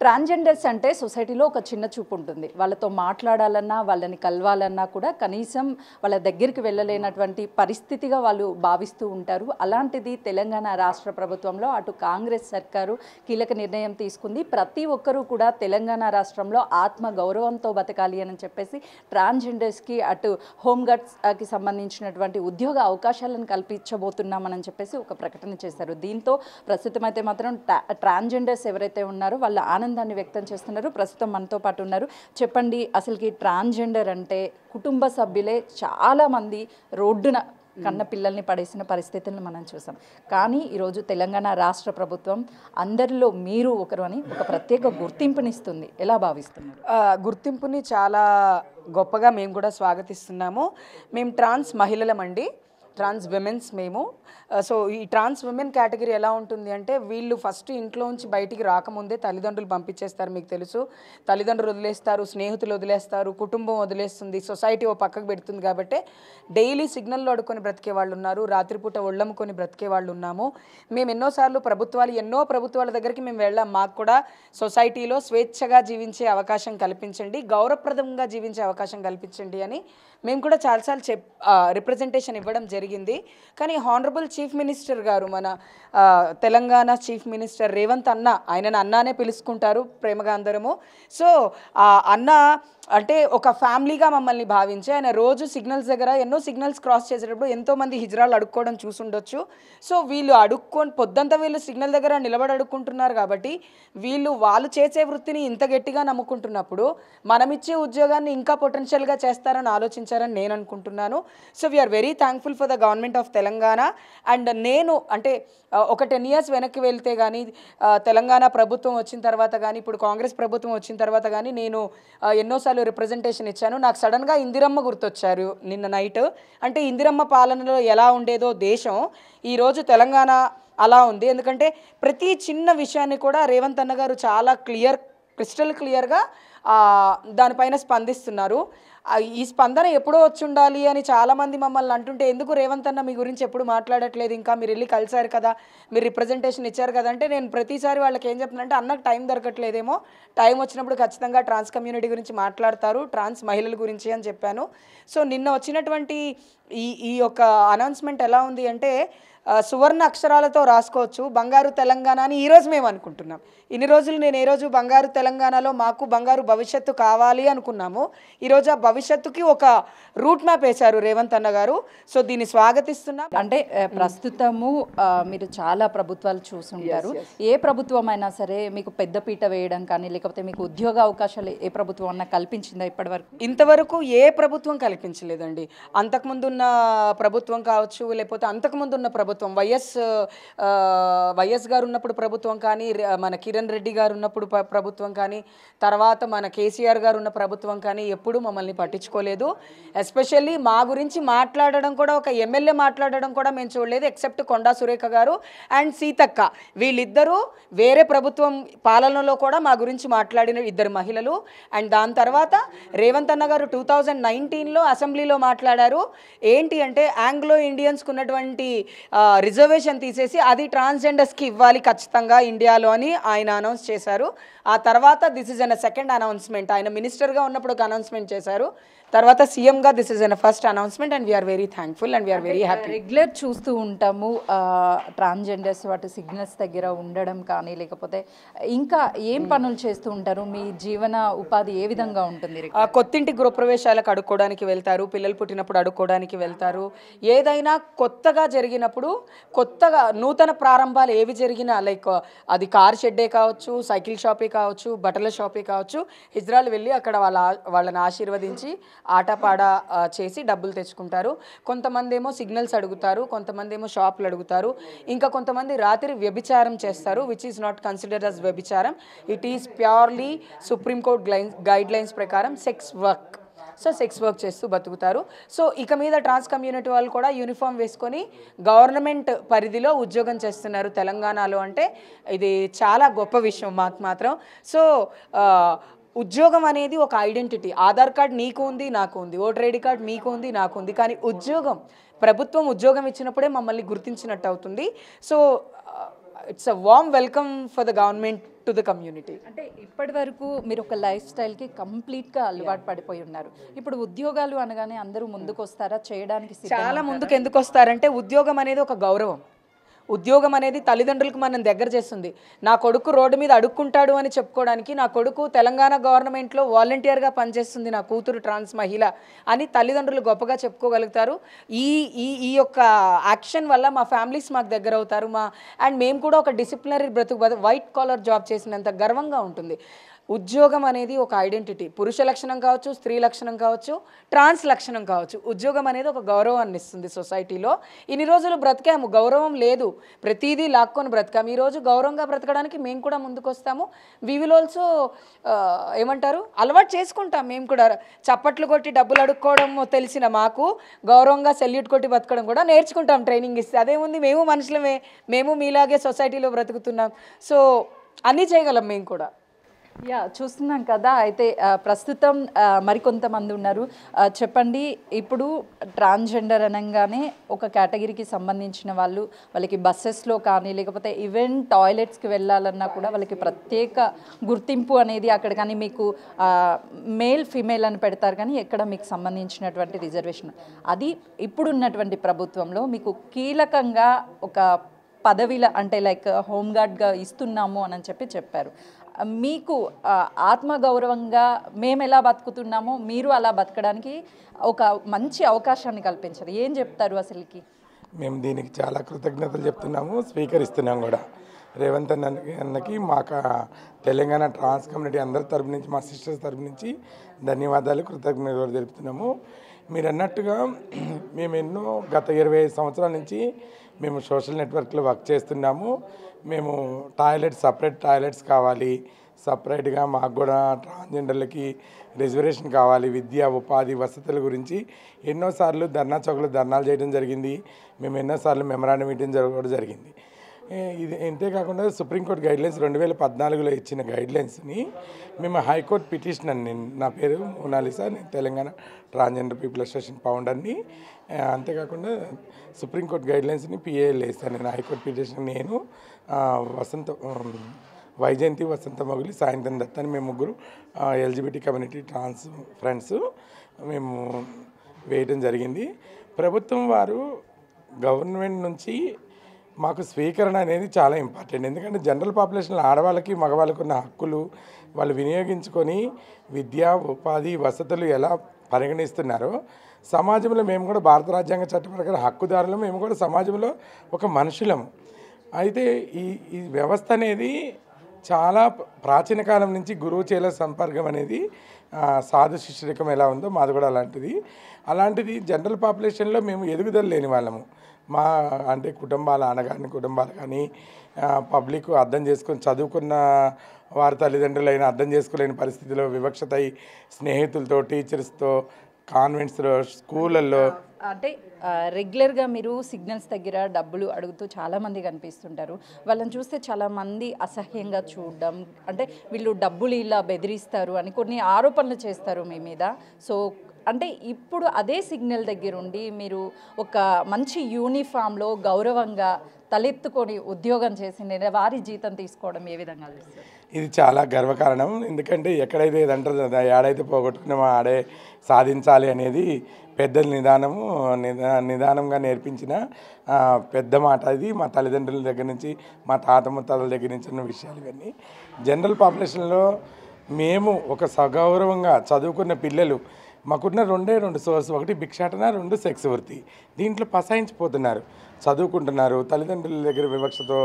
Transgenders అంటే సొసైటీలో ఒక చిన్న చూపు ఉంటుంది. వాళ్ళతో మాట్లాడాలన్నా, వాళ్ళని కలవాలన్నా కూడా కనీసం వాళ్ళ దగ్గరికి వెళ్ళలేనటువంటి పరిస్థితిగా వాళ్ళు భావిస్తూ ఉంటారు. అలాంటిది తెలంగాణ రాష్ట్ర ప్రభుత్వంలో అటు కాంగ్రెస్ సర్కారు కీలక నిర్ణయం తీసుకుంది. ప్రతి ఒక్కరూ కూడా తెలంగాణ రాష్ట్రంలో ఆత్మ గౌరవంతో బతకాలి అని చెప్పేసి ట్రాన్స్జెండర్స్కి అటు హోంగార్డ్స్కి సంబంధించినటువంటి ఉద్యోగ అవకాశాలను కల్పించబోతున్నామని చెప్పేసి ఒక ప్రకటన చేశారు. దీంతో ప్రస్తుతం అయితే మాత్రం ట్రాన్స్జెండర్స్ ఎవరైతే ఉన్నారో వాళ్ళ ఆనందాన్ని వ్యక్తం చేస్తున్నారు. ప్రస్తుతం మనతో పాటు ఉన్నారు. చెప్పండి, అసలుకి ట్రాన్స్జెండర్ అంటే కుటుంబ సభ్యులే చాలామంది రోడ్డున కన్న పిల్లల్ని పడేసిన పరిస్థితులను మనం చూసాం. కానీ ఈరోజు తెలంగాణ రాష్ట్ర ప్రభుత్వం అందరిలో మీరు ఒకరు అని ఒక ప్రత్యేక గుర్తింపునిస్తుంది. ఎలా భావిస్తున్నారు? గుర్తింపుని చాలా గొప్పగా మేము కూడా స్వాగతిస్తున్నాము. మేము ట్రాన్స్ మహిళలమండి, ట్రాన్స్ విమెన్స్ మేము. సో ఈ ట్రాన్స్ విమెన్ కేటగిరీ ఎలా ఉంటుంది అంటే, వీళ్ళు ఫస్ట్ ఇంట్లోంచి బయటికి రాకముందే తల్లిదండ్రులు పంపించేస్తారు. మీకు తెలుసు, తల్లిదండ్రులు వదిలేస్తారు, స్నేహితులు వదిలేస్తారు, కుటుంబం వదిలేస్తుంది, సొసైటీ ఓ పక్కకు పెడుతుంది. కాబట్టి డైలీ సిగ్నల్లో అడుక్కొని బ్రతికే వాళ్ళు ఉన్నారు, రాత్రిపూట ఒళ్ళమ్ముకొని బ్రతికే వాళ్ళు ఉన్నాము. మేము ఎన్నో ప్రభుత్వాల దగ్గరికి మేము వెళ్ళాం. మాకు కూడా సొసైటీలో స్వేచ్ఛగా జీవించే అవకాశం కల్పించండి, గౌరవప్రదంగా జీవించే అవకాశం కల్పించండి అని మేము కూడా చాలాసార్లు రిప్రజెంటేషన్ ఇవ్వడం జరిగింది. కానీ హానరబుల్ చీఫ్ మినిస్టర్ గారు, మన తెలంగాణ చీఫ్ మినిస్టర్ రేవంత్ అన్న, ఆయనను అన్నానే పిలుచుకుంటారు ప్రేమగా అందరము. సో అన్న అంటే ఒక ఫ్యామిలీగా మమ్మల్ని భావించి ఆయన రోజు సిగ్నల్స్ దగ్గర ఎన్నో సిగ్నల్స్ క్రాస్ చేసేటప్పుడు ఎంతోమంది హిజ్రాలు అడుక్కోవడం చూసుండొచ్చు. సో వీళ్ళు పొద్దంతా వీళ్ళు సిగ్నల్ దగ్గర నిలబడి అడుక్కుంటున్నారు. కాబట్టి వాళ్ళు చేసే వృత్తిని ఇంత గట్టిగా నమ్ముకుంటున్నప్పుడు మనమిచ్చే ఉద్యోగాన్ని ఇంకా పొటెన్షియల్గా చేస్తారని ఆలోచించారని నేను అనుకుంటున్నాను. So we are very thankful for the government of Telangana. And నేను అంటే ఒక 10 years వెనక్కి వెళ్తే కానీ, తెలంగాణ ప్రభుత్వం వచ్చిన తర్వాత కానీ, ఇప్పుడు కాంగ్రెస్ ప్రభుత్వం వచ్చిన తర్వాత కానీ నేను ఎన్నోసార్లు రిప్రజెంటేషన్ ఇచ్చాను. నాకు సడన్గా ఇందిరమ్మ గుర్తొచ్చారు నిన్న నైట్. అంటే ఇందిరమ్మ పాలనలో ఎలా ఉండేదో దేశం, ఈరోజు తెలంగాణ అలా ఉంది. ఎందుకంటే ప్రతి చిన్న విషయాన్ని కూడా రేవంత్ అన్న గారు చాలా క్రిస్టల్ క్లియర్గా దానిపైన స్పందిస్తున్నారు. ఈ స్పందన ఎప్పుడో వచ్చి ఉండాలి అని చాలామంది మమ్మల్ని అంటుంటే, ఎందుకు రేవంత్ అన్న మీ గురించి ఎప్పుడు మాట్లాడట్లేదు, ఇంకా మీరు వెళ్ళి కలిసారు కదా, మీరు రిప్రజెంటేషన్ ఇచ్చారు కదా అంటే, నేను ప్రతిసారి వాళ్ళకి ఏం చెప్తున్నానంటే, అన్నకు టైం దొరకట్లేదేమో, టైం వచ్చినప్పుడు ఖచ్చితంగా ట్రాన్స్ కమ్యూనిటీ గురించి మాట్లాడతారు, ట్రాన్స్ మహిళల గురించి అని చెప్పాను. సో నిన్న వచ్చినటువంటి ఈ యొక్క అనౌన్స్మెంట్ ఎలా ఉంది అంటే, సువర్ణ అక్షరాలతో రాసుకోవచ్చు బంగారు తెలంగాణ అని ఈరోజు మేము అనుకుంటున్నాం. ఇన్ని రోజులు నేను ఏ రోజు బంగారు తెలంగాణలో మాకు బంగారు భవిష్యత్తు కావాలి అనుకున్నాము. ఈరోజు ఆ భవిష్యత్తుకి ఒక రూట్ మ్యాప్ వేశారు రేవంత్ అన్న గారు. సో దీన్ని స్వాగతిస్తున్నాం. అంటే ప్రస్తుతము మీరు చాలా ప్రభుత్వాలు చూసుంటారు. ఏ ప్రభుత్వం అయినా సరే మీకు పెద్దపీట వేయడం కానీ, లేకపోతే మీకు ఉద్యోగ అవకాశాలు ఏ ప్రభుత్వం అన్నా కల్పించిందా ఇప్పటివరకు? ఇంతవరకు ఏ ప్రభుత్వం కల్పించలేదండి. అంతకుముందున్న ప్రభుత్వం కావచ్చు, లేకపోతే అంతకుముందున్న ప్రభుత్వం వైఎస్ గారు ఉన్నప్పుడు ప్రభుత్వం కానీ, మన కిరణ్ రెడ్డి గారు ఉన్నప్పుడు ప్రభుత్వం కానీ, తర్వాత మన కేసీఆర్ గారు ఉన్న ప్రభుత్వం కానీ ఎప్పుడూ మమ్మల్ని పట్టించుకోలేదు. ఎస్పెషల్లీ మా గురించి మాట్లాడడం కూడా, ఒక ఎమ్మెల్యే మాట్లాడడం కూడా మేము చూడలేదు. ఎక్సెప్ట్ కొండా సురేఖ గారు అండ్ సీతక్క, వీళ్ళిద్దరూ వేరే ప్రభుత్వం పాలనలో కూడా మా గురించి మాట్లాడిన ఇద్దరు మహిళలు. అండ్ దాని తర్వాత రేవంత్ అన్న గారు 2019లో అసెంబ్లీలో మాట్లాడారు. ఏంటి అంటే, ఆంగ్లో ఇండియన్స్కి ఉన్నటువంటి రిజర్వేషన్ తీసేసి అది ట్రాన్స్జెండర్స్కి ఇవ్వాలి ఖచ్చితంగా ఇండియాలో అని ఆయన అనౌన్స్ చేశారు. ఆ తర్వాత this is an second announcement. ఆయన మినిస్టర్గా ఉన్నప్పుడు ఒక అనౌన్స్మెంట్ చేశారు, తర్వాత సీఎంగా this is an first announcement. And we are very thankful and we are very happy. Regular చూస్తూ ఉంటాము ట్రాన్స్జెండర్స్ వాటి సిగ్నల్స్ దగ్గర ఉండడం కానీ, లేకపోతే ఇంకా ఏం పనులు చేస్తూ ఉంటారు? మీ జీవన ఉపాధి ఏ విధంగా ఉంటుంది? కొత్తింటి గృహప్రవేశాలకు అడుక్కోవడానికి వెళ్తారు, పిల్లలు పుట్టినప్పుడు అడుక్కోవడానికి వెళ్తారు. ఏదైనా కొత్తగా జరిగినప్పుడు, కొత్తగా నూతన ప్రారంభాలు ఏవి జరిగినా, లైక్ అది కార్ షెడ్డే కావచ్చు, సైకిల్ షాపే కావచ్చు, బట్టల షాపే కావచ్చు, హిజ్రాలు వెళ్ళి అక్కడ వాళ్ళని ఆశీర్వదించి ఆటపాడ చేసి డబ్బులు తెచ్చుకుంటారు. కొంతమంది ఏమో సిగ్నల్స్ అడుగుతారు, కొంతమంది ఏమో షాపులు అడుగుతారు, ఇంకా కొంతమంది రాత్రి వ్యభిచారం చేస్తారు, which is not considered as వ్యభిచారం. It is purely supreme court guidelines ప్రకారం sex work. So sex work చేస్తూ బతుకుతారు. సో ఇక మీద ట్రాన్స్ కమ్యూనిటీ వాళ్ళు కూడా యూనిఫామ్ వేసుకొని గవర్నమెంట్ పరిధిలో ఉద్యోగం చేస్తున్నారు తెలంగాణలో. అంటే ఇది చాలా గొప్ప విషయం మాకు మాత్రం. సో ఉద్యోగం అనేది ఒక ఐడెంటిటీ. ఆధార్ కార్డ్ నీకు ఉంది, నాకు ఉంది, ఓటర్ ఐడి కార్డ్ మీకు ఉంది, నాకు ఉంది. కానీ ప్రభుత్వం ఉద్యోగం ఇచ్చినప్పుడే మమ్మల్ని గుర్తించినట్టు అవుతుంది. So it's a warm welcome for the government to the community. అంటే ఇప్పటి వరకు మీరు ఒక లైఫ్ స్టైల్కి కంప్లీట్గా అలవాటు పడిపోయి ఉన్నారు. ఇప్పుడు ఉద్యోగాలు అనగానే అందరూ ముందుకు వస్తారా చేయడానికి? చాలా ముందుకు ఎందుకు వస్తారంటే ఉద్యోగం అనేది ఒక గౌరవం. ఉద్యోగం అనేది తల్లిదండ్రులకు మనం దగ్గర చేస్తుంది. నా కొడుకు రోడ్డు మీద అడుక్కుంటాడు అని చెప్పుకోవడానికి, నా కొడుకు తెలంగాణ గవర్నమెంట్లో వాలంటీర్గా పనిచేస్తుంది, నా కూతురు ట్రాన్స్ మహిళ అని తల్లిదండ్రులు గొప్పగా చెప్పుకోగలుగుతారు. ఈ ఈ ఈ యొక్క యాక్షన్ వల్ల మా ఫ్యామిలీస్ మాకు దగ్గర అవుతారు. అండ్ మేము కూడా ఒక డిసిప్లినరీ బ్రతుకు వైట్ కాలర్ జాబ్ చేసినంత గర్వంగా ఉంటుంది. ఉద్యోగం అనేది ఒక ఐడెంటిటీ. పురుష లక్షణం కావచ్చు, స్త్రీ లక్షణం కావచ్చు, ట్రాన్స్ లక్షణం కావచ్చు. ఉద్యోగం అనేది ఒక గౌరవాన్ని ఇస్తుంది సొసైటీలో. ఇన్ని రోజులు బ్రతికాము, గౌరవం లేదు, ప్రతిదీ లాక్కొని బ్రతికాము. ఈరోజు గౌరవంగా బ్రతకడానికి మేము కూడా ముందుకు వస్తాము. వి విల్ ఆల్సో ఏమంటారు, అలవాటు చేసుకుంటాం. మేము కూడా చప్పట్లు కొట్టి డబ్బులు అడుక్కోవడం తెలిసిన మాకు గౌరవంగా సెల్యూట్ కొట్టి బతకడం కూడా నేర్చుకుంటాం ట్రైనింగ్ ఇస్తే. అదేముంది, మేము మనుషులమే, మేము మీలాగే సొసైటీలో బ్రతుకుతున్నాం. సో అన్నీ చేయగలం మేము కూడా. యా, చూస్తున్నాం కదా. అయితే ప్రస్తుతం మరికొంతమంది ఉన్నారు. చెప్పండి, ఇప్పుడు ట్రాన్స్జెండర్ అనగానే ఒక కేటగిరీకి సంబంధించిన వాళ్ళకి బస్సెస్లో కానీ లేకపోతే ఈవెన్ టాయిలెట్స్కి వెళ్ళాలన్నా కూడా వాళ్ళకి ప్రత్యేక గుర్తింపు అనేది అక్కడ కానీ మీకు మేల్ ఫీమేల్ అని పెడతారు, కానీ ఎక్కడ మీకు సంబంధించినటువంటి రిజర్వేషన్ అది ఇప్పుడున్నటువంటి ప్రభుత్వంలో మీకు కీలకంగా ఒక పదవిల అంటే లైక్ హోంగార్డ్గా ఇస్తున్నాము అని చెప్పారు. మీకు ఆత్మగౌరవంగా మేము ఎలా బతుకుతున్నామో మీరు అలా బతకడానికి ఒక మంచి అవకాశాన్ని కల్పించారు. ఏం చెప్తారు అసలుకి? మేము దీనికి చాలా కృతజ్ఞతలు చెప్తున్నాము, స్వీకరిస్తున్నాం కూడా. రేవంత్ అన్నకి మాకు తెలంగాణ ట్రాన్స్ కమ్యూనిటీ అందరి తరపు నుంచి, మా సిస్టర్స్ తరపు నుంచి ధన్యవాదాలు, కృతజ్ఞతలు తెలుపుతున్నాము. మీరు అన్నట్టుగా మేము గత 25 సంవత్సరాల నుంచి మేము సోషల్ నెట్వర్క్లో వర్క్ చేస్తున్నాము. మేము సపరేట్ టాయిలెట్స్ కావాలి, సపరేట్గా మాకు కూడా ట్రాన్స్జెండర్లకి రిజర్వేషన్ కావాలి, విద్య ఉపాధి వసతుల గురించి ఎన్నోసార్లు ధర్నా చౌక్లో ధర్నాలు చేయడం జరిగింది. మేము ఎన్నోసార్లు మెమరాండం మీటింగ్ జరగడం జరిగింది. ఇది అంతేకాకుండా సుప్రీంకోర్టు గైడ్లైన్స్ 2014లో ఇచ్చిన గైడ్లైన్స్ని మేము హైకోర్టు పిటిషన్ అని, నా పేరు మోనాలిసా, నేను తెలంగాణ ట్రాన్స్జెండర్ పీపుల్ అసోసియేషన్ ఫౌండర్ని. అంతేకాకుండా సుప్రీంకోర్టు గైడ్లైన్స్ని పిఏఎల్ వేస్తాను నేను. హైకోర్టు పిటిషన్ నేను, వైజయంతి, వసంత మొగలి, సాయంత్రం దత్తని మేము ముగ్గురు ఎల్జిబిటీ కమ్యూనిటీ ట్రాన్స్ ఫ్రెండ్స్ మేము వేయడం జరిగింది. ప్రభుత్వం వారు గవర్నమెంట్ నుంచి మాకు స్వీకరణ అనేది చాలా ఇంపార్టెంట్. ఎందుకంటే జనరల్ పాపులేషన్లో ఆడవాళ్ళకి మగవాళ్ళకు ఉన్న హక్కులు వాళ్ళు వినియోగించుకొని విద్య ఉపాధి వసతులు ఎలా పరిగణిస్తున్నారో సమాజంలో మేము కూడా భారత రాజ్యాంగ చట్టం ప్రకారం హక్కుదారులు, మేము కూడా సమాజంలో ఒక మనుషులము. అయితే ఈ వ్యవస్థ అనేది చాలా ప్రాచీన కాలం నుంచి గురువు చేల సంపర్కం అనేది సాధు శిష్యరికం ఎలా ఉందో మాది కూడా అలాంటిది జనరల్ పాపులేషన్లో మేము ఎదుగుదల లేని వాళ్ళము. మా అంటే కుటుంబాలు కానీ పబ్లిక్ అర్థం చేసుకొని చదువుకున్న వారి తల్లిదండ్రులైనా అర్థం చేసుకోలేని పరిస్థితిలో వివక్షత స్నేహితులతో, టీచర్స్తో, కాన్వెంట్స్లో, స్కూళ్ళల్లో అంటే రెగ్యులర్గా మీరు సిగ్నల్స్ దగ్గర డబ్బులు అడుగుతూ చాలామంది కనిపిస్తుంటారు. వాళ్ళని చూస్తే చాలామంది అసహ్యంగా చూడడం, అంటే వీళ్ళు డబ్బులు ఇలా బెదిరిస్తారు అని కొన్ని ఆరోపణలు చేస్తారు మీ మీద. సో అంటే ఇప్పుడు అదే సిగ్నల్ దగ్గర ఉండి మీరు ఒక మంచి యూనిఫామ్లో గౌరవంగా తలెత్తుకొని ఉద్యోగం చేసి వారి జీతం తీసుకోవడం ఏ విధంగా చూస్తారు? ఇది చాలా గర్వకారణం. ఎందుకంటే ఎక్కడైతే ఏదంటారు ఏడైతే పోగొట్టుకున్నామో ఆడే సాధించాలి అనేది పెద్దల నిదానంగా నేర్పించిన పెద్ద మాట. ఇది మా తల్లిదండ్రుల దగ్గర నుంచి, మా తాత ముత్తాతల దగ్గర నుంచి ఉన్న విషయాలు ఇవన్నీ. జనరల్ పాపులేషన్లో మేము ఒక సగౌరవంగా చదువుకున్న పిల్లలు మాకున్న రెండు సోర్స్, ఒకటి భిక్షాటన, 2 సెక్స్ వృత్తి. దీంట్లో పసాయించిపోతున్నారు, చదువుకుంటున్నారు. తల్లిదండ్రుల దగ్గర వివక్షతో,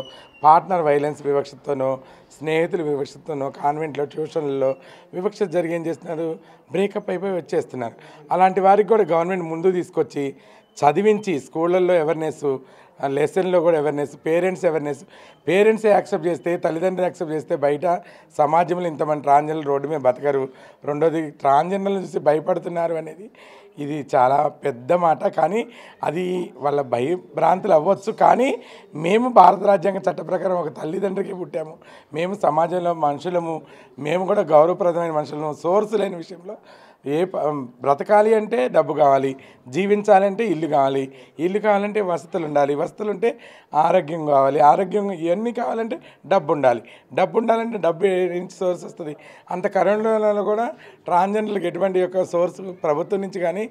పార్ట్నర్ వైలెన్స్ వివక్షతోనో, స్నేహితుల వివక్షతోనో, కాన్వెంట్లో ట్యూషన్లలో వివక్ష జరిగి ఏం చేస్తున్నారు, బ్రేకప్ అయిపోయి వచ్చేస్తున్నారు. అలాంటి వారికి కూడా గవర్నమెంట్ ముందు తీసుకొచ్చి చదివించి స్కూళ్ళల్లో అవేర్నెస్, లెసన్లో కూడా అవేర్నెస్, పేరెంట్సే యాక్సెప్ట్ చేస్తే, తల్లిదండ్రులు యాక్సెప్ట్ చేస్తే బయట సమాజంలో ఇంతమంది ట్రాన్స్జెండర్లు రోడ్డు మీద బతకరు. రెండోది ట్రాన్స్జెండర్లను చూసి భయపడుతున్నారు అనేది ఇది చాలా పెద్ద మాట. కానీ అది వాళ్ళ భయభ్రాంతులు అవ్వచ్చు. కానీ మేము భారత రాజ్యాంగ చట్ట ప్రకారం ఒక తల్లిదండ్రికి పుట్టాము. మేము సమాజంలో మనుషులము, మేము కూడా గౌరవప్రదమైన మనుషులను. సోర్స్ లేని విషయంలో బ్రతకాలి అంటే డబ్బు కావాలి, జీవించాలంటే ఇల్లు కావాలి, ఇల్లు కావాలంటే వసతులు ఉండాలి, వసతులు ఉంటే ఆరోగ్యం కావాలి, ఆరోగ్యం ఇవన్నీ కావాలంటే డబ్బు ఉండాలి, డబ్బు ఉండాలంటే డబ్బు నుంచి సోర్స్ వస్తుంది. అంత కరోనాలో కూడా ట్రాన్స్జెండర్లకు ఎటువంటి యొక్క సోర్స్ ప్రభుత్వం నుంచి కానీ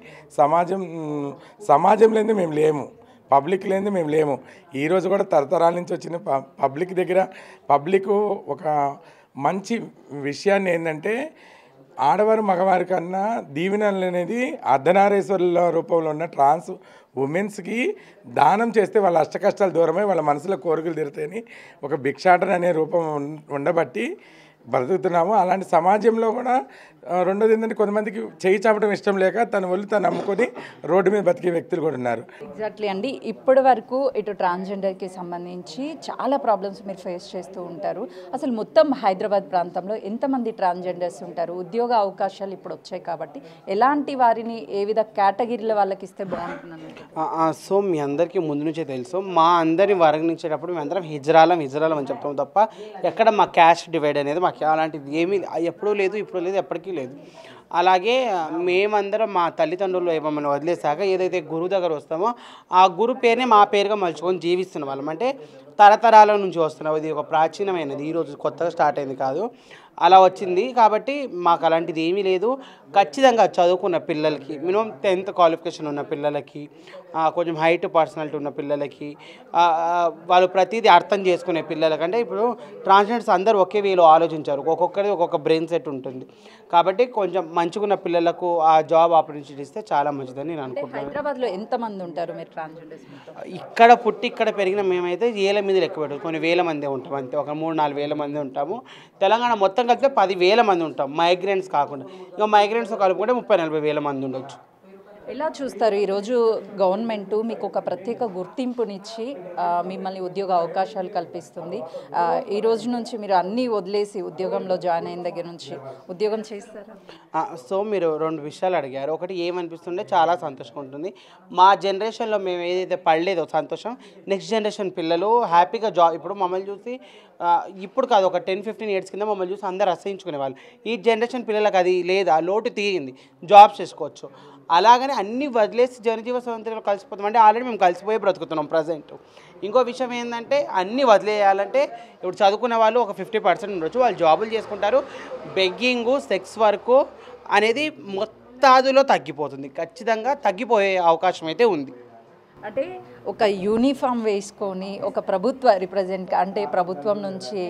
సమాజం లేని మేము లేము, పబ్లిక్ లేని మేము లేము. ఈరోజు కూడా తరతరాల నుంచి వచ్చిన పబ్లిక్ దగ్గర ఒక మంచి విషయాన్ని ఏంటంటే ఆడవారు మగవారి కన్నా దీవెనలు అనేది అర్ధనారీశ్వరుల రూపంలో ఉన్న ట్రాన్స్ ఉమెన్స్కి దానం చేస్తే వాళ్ళ అష్టకష్టాలు దూరమై వాళ్ళ మనసులో కోరికలు తీరుతాయని ఒక భిక్షాటన అనే రూపం ఉండబట్టి బ్రతుకుతున్నాము. అలాంటి సమాజంలో కూడా రెండోది ఏంటంటే కొంతమందికి చేయి చాపడం ఇష్టం లేక తన ఒళ్ళు తను నమ్ముకొని రోడ్డు మీద బతికే వ్యక్తులు కూడా ఉన్నారు. ఎగ్జాక్ట్లీ అండి. ఇప్పటి వరకు ఇటు ట్రాన్స్జెండర్కి సంబంధించి చాలా ప్రాబ్లమ్స్ మీరు ఫేస్ చేస్తూ ఉంటారు. అసలు మొత్తం హైదరాబాద్ ప్రాంతంలో ఎంతమంది ట్రాన్స్జెండర్స్ ఉంటారు? ఉద్యోగ అవకాశాలు ఇప్పుడు వచ్చాయి కాబట్టి ఎలాంటి వారిని ఏ విధ కేటగిరీల వాళ్ళకి ఇస్తే బాగుంటుంది? సో మీ అందరికీ ముందు నుంచే తెలుసు, మా అందరిని వర్ణించేటప్పుడు మేము అందరం హిజ్రాలం అని చెప్తాం తప్ప ఎక్కడ మా క్యాస్ట్ డివైడ్ అనేది మాకు అలాంటిది ఏమీ ఎప్పుడూ లేదు, ఇప్పుడు లేదు, ఎప్పటికీ లేదు. అలాగే మేమందరం మా తల్లిదండ్రులు మమ్మల్ని వదిలేసాక ఏదైతే గురువు దగ్గర వస్తామో ఆ గురు పేరునే మా పేరుగా మలుచుకొని జీవిస్తున్న వాళ్ళం. అంటే తరతరాల నుంచి వస్తున్నాం. ఇది ఒక ప్రాచీనమైనది, ఈరోజు కొత్తగా స్టార్ట్ అయింది కాదు, అలా వచ్చింది. కాబట్టి మాకు అలాంటిది ఏమీ లేదు. ఖచ్చితంగా చదువుకున్న పిల్లలకి, మినిమం 10th క్వాలిఫికేషన్ ఉన్న పిల్లలకి, కొంచెం హైట్ పర్సనాలిటీ ఉన్న పిల్లలకి, వాళ్ళు ప్రతిదీ అర్థం చేసుకునే పిల్లలకంటే ఇప్పుడు ట్రాన్స్జెండర్స్ అందరూ ఒకే వేలో ఆలోచించారు, ఒక్కొక్కరి ఒక్కొక్క బ్రెయిన్ సెట్ ఉంటుంది. కాబట్టి కొంచెం మంచిగున్న పిల్లలకు ఆ జాబ్ ఆపర్చునిటీ ఇస్తే చాలా మంచిదని నేను అనుకుంటున్నాను. హైదరాబాద్లో ఎంతమంది ఉంటారు మీరు ట్రాన్స్జెండర్స్? ఇక్కడ పుట్టి ఇక్కడ పెరిగిన మేమైతే ఏళ్ళ మీద లెక్క పెట్టారు, కొన్ని వేల మంది ఉంటాం అంతే, ఒక 3-4 వేల మంది ఉంటాము. తెలంగాణ మొత్తం కలిపితే 10,000 మంది ఉంటాం, మైగ్రెంట్స్ కాకుండా. ఇంకా మైగ్రెంట్స్ కలుపుకుంటే 30-40 వేల మంది ఉండొచ్చు. ఎలా చూస్తారు? ఈరోజు గవర్నమెంట్ మీకు ఒక ప్రత్యేక గుర్తింపునిచ్చి మిమ్మల్ని ఉద్యోగ అవకాశాలు కల్పిస్తుంది. ఈ రోజు నుంచి మీరు అన్నీ వదిలేసి ఉద్యోగంలో జాయిన్ అయిన దగ్గర నుంచి ఉద్యోగం చేస్తారా? సో మీరు 2 విషయాలు అడిగారు. ఒకటి ఏమనిపిస్తుంటే చాలా సంతోషంగా ఉంటుంది. మా జనరేషన్లో మేము ఏదైతే పడలేదో సంతోషం, నెక్స్ట్ జనరేషన్ పిల్లలు హ్యాపీగా జాబ్, ఇప్పుడు మమ్మల్ని చూసి ఇప్పుడు కాదు, ఒక 10-15 years కింద మమ్మల్ని చూసి అందరూ అసహించుకునేవాళ్ళు. ఈ జనరేషన్ పిల్లలకు అది లేదు, ఆ లోటు తీరింది, జాబ్స్ చేసుకోవచ్చు. అలాగనే అన్నీ వదిలేసి జనజీవ స్వతంత్రంలో కలిసిపోతాం. అంటే ఆల్రెడీ మేము కలిసిపోయి బ్రతుకుతున్నాం ప్రజెంట్. ఇంకో విషయం ఏంటంటే అన్నీ వదిలేయాలంటే ఇప్పుడు చదువుకున్న వాళ్ళు ఒక 50% ఉండొచ్చు, వాళ్ళు జాబులు చేసుకుంటారు. బెగ్గింగు, సెక్స్ వర్క్ అనేది మొత్తాదులో తగ్గిపోతుంది, ఖచ్చితంగా తగ్గిపోయే అవకాశం అయితే ఉంది. అంటే ఒక యూనిఫామ్ వేసుకొని ఒక ప్రభుత్వ రిప్రజెంట్, అంటే ప్రభుత్వం నుంచి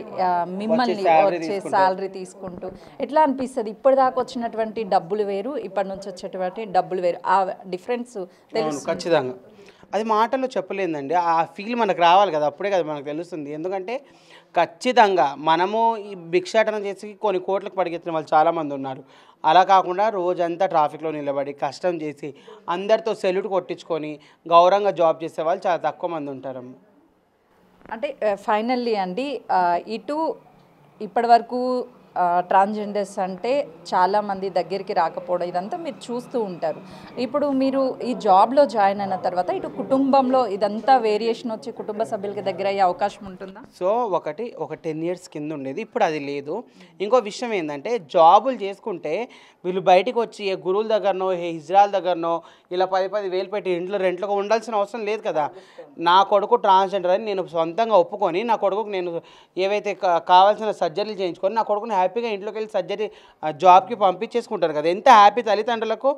మిమ్మల్ని వచ్చే శాలరీ తీసుకుంటూ ఎట్లా అనిపిస్తుంది? ఇప్పటిదాకా వచ్చినటువంటి డబ్బులు వేరు, ఇప్పటి నుంచి వచ్చేటువంటి డబ్బులు వేరు, ఆ డిఫరెన్స్ తెలుసు. ఖచ్చితంగా అది మాటల్లో చెప్పలేదండి, ఆ ఫీల్ మనకు రావాలి కదా, అప్పుడే కదా మనకు తెలుస్తుంది. ఎందుకంటే ఖచ్చితంగా మనము ఈ భిక్షాటన చేసి కొన్ని కోట్లకు పడిగెత్తిన వాళ్ళు చాలామంది ఉన్నారు. అలా కాకుండా రోజంతా ట్రాఫిక్లో నిలబడి కష్టం చేసి అందరితో సెల్యూట్ కొట్టించుకొని గౌరవంగా జాబ్ చేసే వాళ్ళు చాలా తక్కువ మంది ఉంటారమ్మ. అంటే ఫైనల్లీ అండి, ఇటు ఇప్పటి వరకు ట్రాన్స్జెండర్స్ అంటే చాలామంది దగ్గరికి రాకపోవడం ఇదంతా మీరు చూస్తూ ఉంటారు. ఇప్పుడు మీరు ఈ జాబ్లో జాయిన్ అయిన తర్వాత ఇటు కుటుంబంలో ఇదంతా వేరియేషన్ వచ్చి కుటుంబ సభ్యులకి దగ్గర అయ్యే అవకాశం ఉంటుందా? సో ఒక 10 years కింద ఉండేది, ఇప్పుడు అది లేదు. ఇంకో విషయం ఏంటంటే జాబులు చేసుకుంటే వీళ్ళు బయటకు వచ్చి ఏ గురువుల దగ్గరనో ఏ హిజ్రాల దగ్గరనో ఇలా 10 వేలు పెట్టి ఇంట్లో రెంట్లోకి ఉండాల్సిన అవసరం లేదు కదా. నా కొడుకు ట్రాన్స్జెండర్ అని నేను సొంతంగా ఒప్పుకొని నా కొడుకుకు నేను ఏవైతే కావాల్సిన సర్జరీలు చేయించుకొని నా కొడుకుని హ్యాపీగా ఇంట్లోకి వెళ్ళి సర్జరీ జాబ్కి పంపించేసుకుంటారు కదా. ఎంత హ్యాపీ తల్లిదండ్రులకు,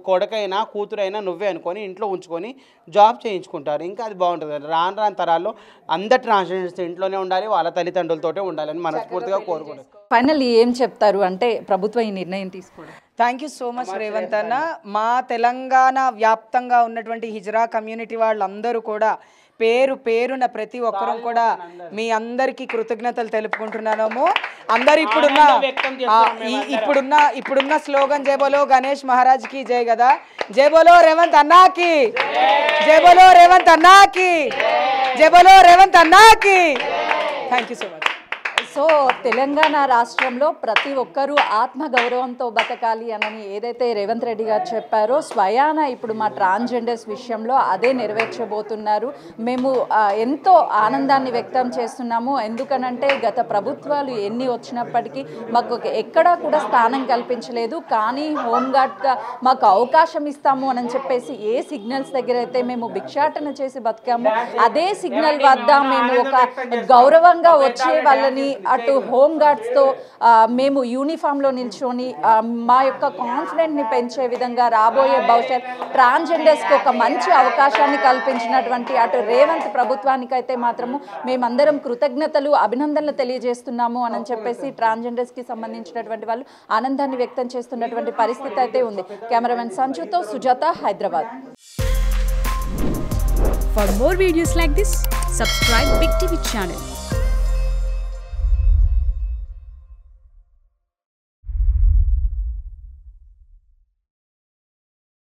కొడుకైనా కూతురైనా నువ్వే అనుకొని ఇంట్లో ఉంచుకొని జాబ్ చేయించుకుంటారు. ఇంకా అది బాగుంటుంది. రాను తరాల్లో అందరు ట్రాన్స్జెండర్స్ ఇంట్లోనే ఉండాలి, వాళ్ళ తల్లిదండ్రులతోటే ఉండాలని మనస్ఫూర్తిగా కోరుకుంటారు. ఫైనల్లీ ఏం చెప్తారు అంటే ప్రభుత్వం ఈ నిర్ణయం తీసుకోవడం? Thank you so much Revanth అన్న. మా తెలంగాణ వ్యాప్తంగా ఉన్నటువంటి హిజ్రా కమ్యూనిటీ వాళ్ళందరూ కూడా పేరున ప్రతి ఒక్కరూ కూడా మీ అందరికీ కృతజ్ఞతలు తెలుపుకుంటున్నాము. అందరు ఇప్పుడున్న స్లోగన్ జై బోలో గణేష్ మహారాజ్ కి జై కదా, జై బోలో రేవంత్ అన్నాకి, జై బోలో రేవంత్ అన్నాకి, జై బోలో రేవంత్ అన్నాకి. Thank you so much. So Telangana రాష్ట్రంలో ప్రతి ఒక్కరూ ఆత్మగౌరవంతో బతకాలి అని ఏదైతే రేవంత్ రెడ్డి గారు చెప్పారో స్వయాన ఇప్పుడు మా ట్రాన్స్జెండర్స్ విషయంలో అదే నెరవేర్చబోతున్నారు. మేము ఎంతో ఆనందాన్ని వ్యక్తం చేస్తున్నాము. ఎందుకనంటే గత ప్రభుత్వాలు ఎన్ని వచ్చినప్పటికీ మాకు ఎక్కడా కూడా స్థానం కల్పించలేదు. కానీ హోంగార్డ్గా మాకు అవకాశం ఇస్తాము అని చెప్పేసి ఏ సిగ్నల్స్ దగ్గర అయితే మేము భిక్షాటన చేసి బతికాము అదే సిగ్నల్ వద్ద మేము ఒక గౌరవంగా వచ్చే వాళ్ళని అటు హోమ్ గార్డ్స్తో మేము యూనిఫామ్లో నిల్చొని మా యొక్క కాన్ఫిడెంట్ని పెంచే విధంగా రాబోయే భవిష్యత్ ట్రాన్స్జెండర్స్కి ఒక మంచి అవకాశాన్ని కల్పించినటువంటి అటు రేవంత్ ప్రభుత్వానికైతే మాత్రము మేమందరం కృతజ్ఞతలు అభినందనలు తెలియజేస్తున్నాము అని చెప్పేసి ట్రాన్స్జెండర్స్కి సంబంధించినటువంటి వాళ్ళు ఆనందాన్ని వ్యక్తం చేస్తున్నటువంటి పరిస్థితి అయితే ఉంది. కెమెరామెన్ సంచుతో Sujatha, Hyderabad. For more videos like this, subscribe Big TV channel.